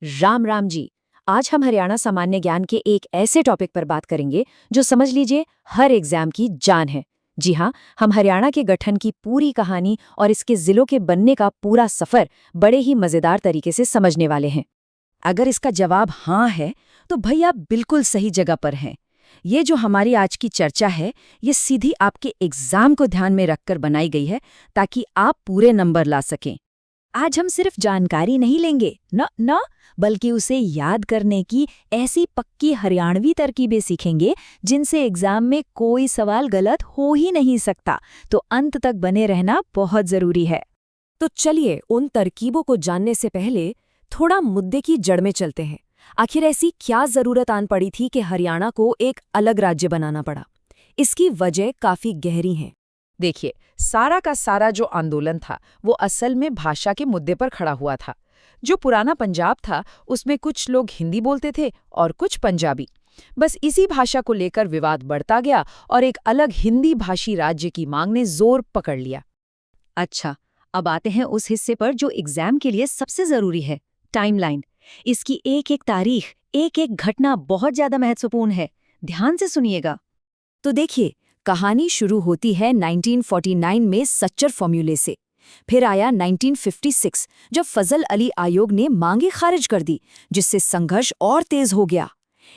राम राम जी। आज हम हरियाणा सामान्य ज्ञान के एक ऐसे टॉपिक पर बात करेंगे जो समझ लीजिए हर एग्जाम की जान है। जी हाँ, हम हरियाणा के गठन की पूरी कहानी और इसके जिलों के बनने का पूरा सफर बड़े ही मजेदार तरीके से समझने वाले हैं। अगर इसका जवाब हाँ है, तो भई आप बिल्कुल सही जगह पर हैं। ये जो हमारी आज की चर्चा है, ये सीधी आपके एग्जाम को ध्यान में रखकर बनाई गई है, ताकि आप पूरे नंबर ला सकें। आज हम सिर्फ जानकारी नहीं लेंगे न, बल्कि उसे याद करने की ऐसी पक्की हरियाणवी तरकीबें सीखेंगे जिनसे एग्जाम में कोई सवाल गलत हो ही नहीं सकता। तो अंत तक बने रहना बहुत जरूरी है। तो चलिए उन तरकीबों को जानने से पहले थोड़ा मुद्दे की जड़ में चलते हैं। आखिर ऐसी क्या जरूरत आन पड़ी थी कि हरियाणा को एक अलग राज्य बनाना पड़ा? इसकी वजह काफी गहरी है। देखिए, सारा का सारा जो आंदोलन था, वो असल में भाषा के मुद्दे पर खड़ा हुआ था। जो पुराना पंजाब था, उसमें कुछ लोग हिंदी बोलते थे और कुछ पंजाबी। बस इसी भाषा को लेकर विवाद बढ़ता गया और एक अलग हिंदी भाषी राज्य की मांग ने जोर पकड़ लिया। अच्छा, अब आते हैं उस हिस्से पर जो एग्जाम के लिए सबसे जरूरी है, टाइमलाइन। इसकी एक एक तारीख, एक एक घटना बहुत ज्यादा महत्वपूर्ण है। ध्यान से सुनिएगा। तो देखिए, कहानी शुरू होती है 1949 में सच्चर फॉर्मूले से। फिर आया 1956 जब फजल अली आयोग ने मांगे खारिज कर दी, जिससे संघर्ष और तेज हो गया।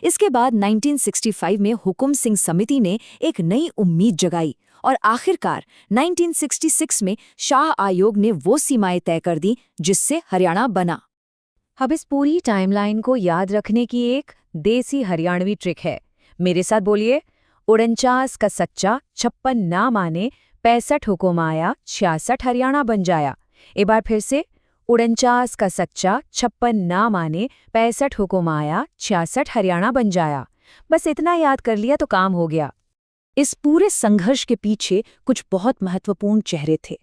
इसके बाद 1965 में हुकुम सिंह समिति ने एक नई उम्मीद जगाई और आखिरकार 1966 में शाह आयोग ने वो सीमाएं तय कर दी जिससे हरियाणा बना। अब इस पूरी टाइमलाइन को याद रखने की एक देसी हरियाणवी ट्रिक है। मेरे साथ बोलिए, 49 का सच्चा, 56 ना माने, 65 हुकुम आया, 66 हरियाणा बन जाया। एक बार फिर से, 49 का सच्चा, 56 ना माने, 65 हुकुम आया, 66 हरियाणा बन जाया। बस इतना याद कर लिया तो काम हो गया। इस पूरे संघर्ष के पीछे कुछ बहुत महत्वपूर्ण चेहरे थे।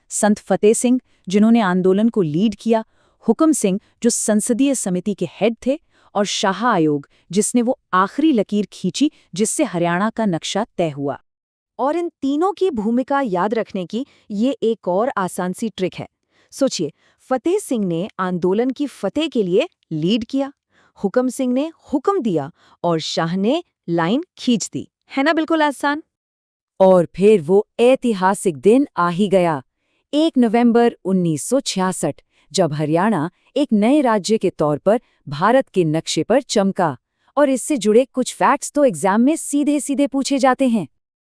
संत फतेह सिंह, जिन्होंने आंदोलन को लीड किया, हुकुम सिंह, जो संसदीय समिति के हेड थे, और शाह आयोग, जिसने वो आखिरी लकीर खींची जिससे हरियाणा का नक्शा तय हुआ। और इन तीनों की भूमिका याद रखने की ये एक और आसान सी ट्रिक है। सोचिए, फतेह सिंह ने आंदोलन की फतेह के लिए लीड किया, हुकुम सिंह ने हुक्म दिया और शाह ने लाइन खींच दी। है ना बिल्कुल आसान? और फिर वो ऐतिहासिक दिन आ ही गया, 1 नवंबर 1966, जब हरियाणा एक नए राज्य के तौर पर भारत के नक्शे पर चमका। और इससे जुड़े कुछ फैक्ट्स तो एग्जाम में सीधे सीधे पूछे जाते हैं।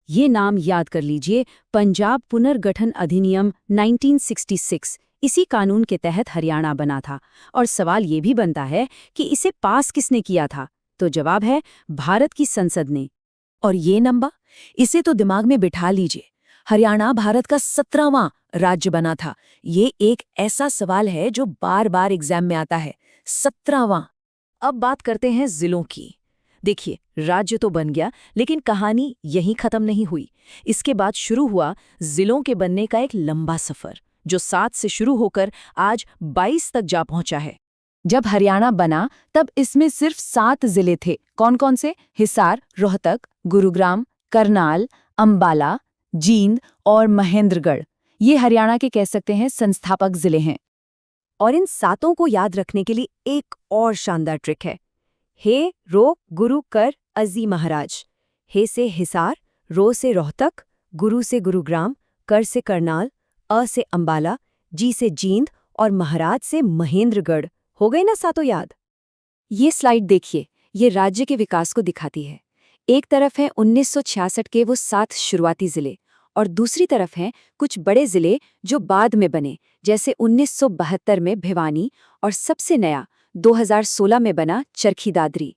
ये नाम याद कर लीजिए, पंजाब पुनर्गठन अधिनियम 1966। इसी कानून के तहत हरियाणा बना था। और सवाल ये भी बनता है कि इसे पास किसने किया था? तो जवाब है, भारत की संसद ने। और ये नंबर, इसे तो दिमाग में बिठा लीजिए। हरियाणा भारत का 17वां राज्य बना था। ये एक ऐसा सवाल है जो बार बार एग्जाम में आता है, 17वां। अब बात करते हैं जिलों की। देखिए, राज्य तो बन गया, लेकिन कहानी यहीं खत्म नहीं हुई। इसके बाद शुरू हुआ जिलों के बनने का एक लंबा सफर, जो 7 से शुरू होकर आज 22 तक जा पहुंचा है। जब हरियाणा बना तब इसमें सिर्फ 7 जिले थे। कौन कौन से? हिसार, रोहतक, गुरुग्राम, करनाल, अंबाला, जींद और महेंद्रगढ़। ये हरियाणा के कह सकते हैं संस्थापक जिले हैं। और इन 7 को याद रखने के लिए एक और शानदार ट्रिक है। हे, रो, गुरु, कर, अजी, महाराज। हे से हिसार, रो से रोहतक, गुरु से गुरुग्राम, कर से करनाल, अ से अंबाला, जी से जींद और महाराज से महेंद्रगढ़। हो गए ना 7 याद? ये स्लाइड देखिए, ये राज्य के विकास को दिखाती है। एक तरफ है 1966 के वो 7 शुरुआती जिले, और दूसरी तरफ हैं कुछ बड़े जिले जो बाद में बने, जैसे 1972 में भिवानी और सबसे नया 2016 में बना चरखी दादरी।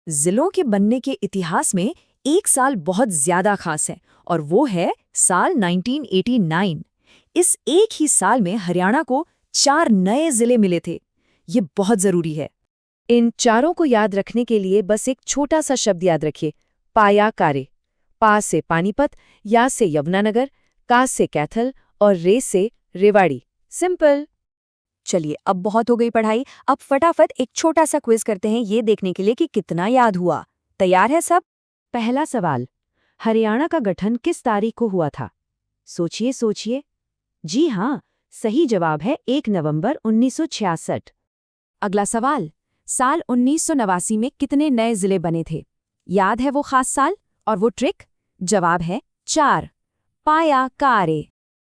जिलों के बनने के इतिहास में एक साल बहुत ज्यादा खास है, और वो है साल 1989। इस एक ही साल में हरियाणा को 4 नए जिले मिले थे। ये बहुत जरूरी है। इन चारों को याद रखने के लिए बस एक छोटा सा शब्द याद रखिए, पाया कारे। पा से पानीपत, या से यमुनानगर, का से कैथल और रे से रेवाड़ी। सिंपल। चलिए, अब बहुत हो गई पढ़ाई। अब फटाफट एक छोटा सा क्विज करते हैं, ये देखने के लिए कि कितना याद हुआ। तैयार है सब? पहला सवाल, हरियाणा का गठन किस तारीख को हुआ था? सोचिए सोचिए। जी हाँ, सही जवाब है 1 नवंबर 1966। अगला सवाल, साल 1989 में कितने नए जिले बने थे? याद है वो खास साल और वो ट्रिक? जवाब है 4। पाया कारे।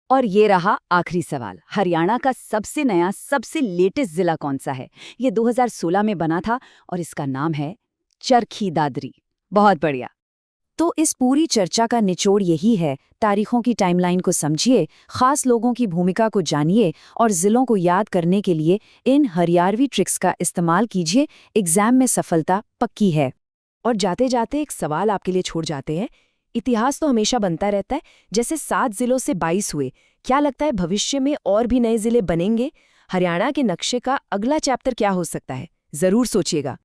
और ये रहा आखिरी सवाल, हरियाणा का सबसे नया सबसे लेटेस्ट जिला कौन सा है? ये 2016 में बना था और इसका नाम है चरखी दादरी। बहुत बढ़िया। तो इस पूरी चर्चा का निचोड़ यही है, तारीखों की टाइमलाइन को समझिए, खास लोगों की भूमिका को जानिए और जिलों को याद करने के लिए इन हरियाणवी ट्रिक्स का इस्तेमाल कीजिए। एग्जाम में सफलता पक्की है। और जाते जाते एक सवाल आपके लिए छोड़ जाते हैं। इतिहास तो हमेशा बनता रहता है, जैसे 7 जिलों से 22 हुए। क्या लगता है भविष्य में और भी नए जिले बनेंगे? हरियाणा के नक्शे का अगला चैप्टर क्या हो सकता है? जरूर सोचिएगा।